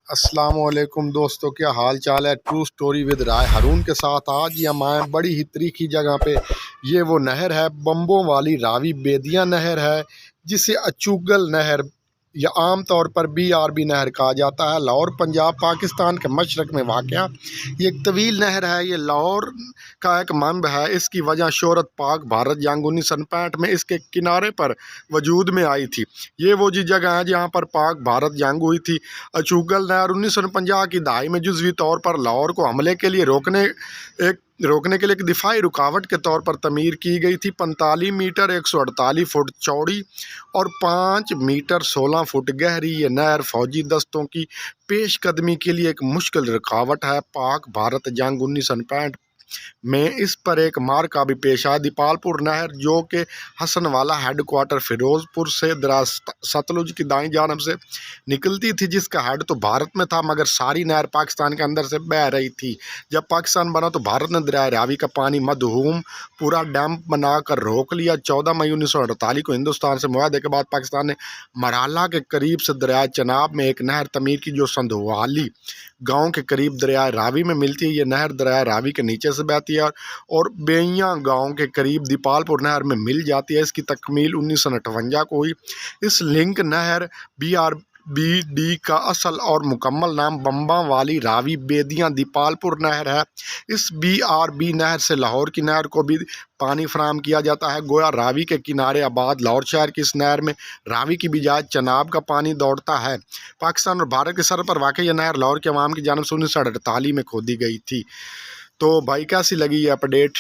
السلام علیکم دوستو، کیا حال چال ہے؟ ٹرو سٹوری ود رائے ہارون کے ساتھ آج یہ ہم آئے ہیں بڑی ہی تاریخی جگہ پہ۔ یہ وہ نہر ہے، بمبوں والی راوی بیدیاں نہر ہے، جسے اچوگل نہر یا عام طور پر BRB نہر کہا جاتا ہے۔ لاہور پنجاب پاکستان کے مشرق میں واقع یہ ایک طویل نہر ہے۔ یہ لاہور کا ایک منبع ہے۔ اس کی وجہ شہرت پاک بھارت جنگ 1965 میں اس کے کنارے پر وجود میں آئی تھی۔ یہ وہ جگہ ہے جہاں پر پاک بھارت جنگ ہوئی تھی۔ اچوگل نہر 1950 کی دہائی میں جزوی طور پر لاہور کو حملے کے لیے روکنے کے لیے ایک دفاعی رکاوٹ کے طور پر تعمیر کی گئی تھی۔ 45 میٹر 148 فٹ چوڑی اور 5 میٹر 16 فٹ گہری یہ نہر فوجی دستوں کی پیش قدمی کے لیے ایک مشکل رکاوٹ ہے۔ پاک بھارت جنگ 1965 میں اس پر ایک مارکہ بھی پیش آیا۔ دیپال پور نہر، جو کہ حسن والا ہیڈ کوارٹر فیروز پور سے دریائے ستلج کی دائیں جانب سے نکلتی تھی، جس کا ہیڈ تو بھارت میں تھا، مگر ساری نہر پاکستان کے اندر سے بہہ رہی تھی۔ جب پاکستان بنا تو بھارت نے دریائے راوی کا پانی مدھوم پورا ڈیم بنا کر روک لیا۔ 14 مئی 1948 کو ہندوستان سے معاہدے کے بعد پاکستان نے مرالہ کے قریب سے دریائے چناب میں ایک نہر تعمیر کی، جو سندھوالی گاؤں کے قریب دریائے راوی میں ملتی ہے۔ یہ نہر دریائے راوی کے نیچے سے بہتی ہے اور بیئیاں گاؤں کے قریب دیپال پور نہر میں مل جاتی ہے۔ اس کی تکمیل 1958 کو ہوئی۔ اس لنک نہر BRBD کا اصل اور مکمل نام بمباں والی راوی بیدیاں دیپال پور نہر ہے۔ اس BRB نہر سے لاہور کی نہر کو بھی پانی فراہم کیا جاتا ہے۔ گویا راوی کے کنارے آباد لاہور شہر کی اس نہر میں راوی کی بجائے چناب کا پانی دوڑتا ہے۔ پاکستان اور بھارت کی سرحد پر واقع یہ نہر لاہور کے عوام کی جانب سے 1948 میں کھودی گئی تھی۔ تو بھائی کیسی لگی یہ اپڈیٹ؟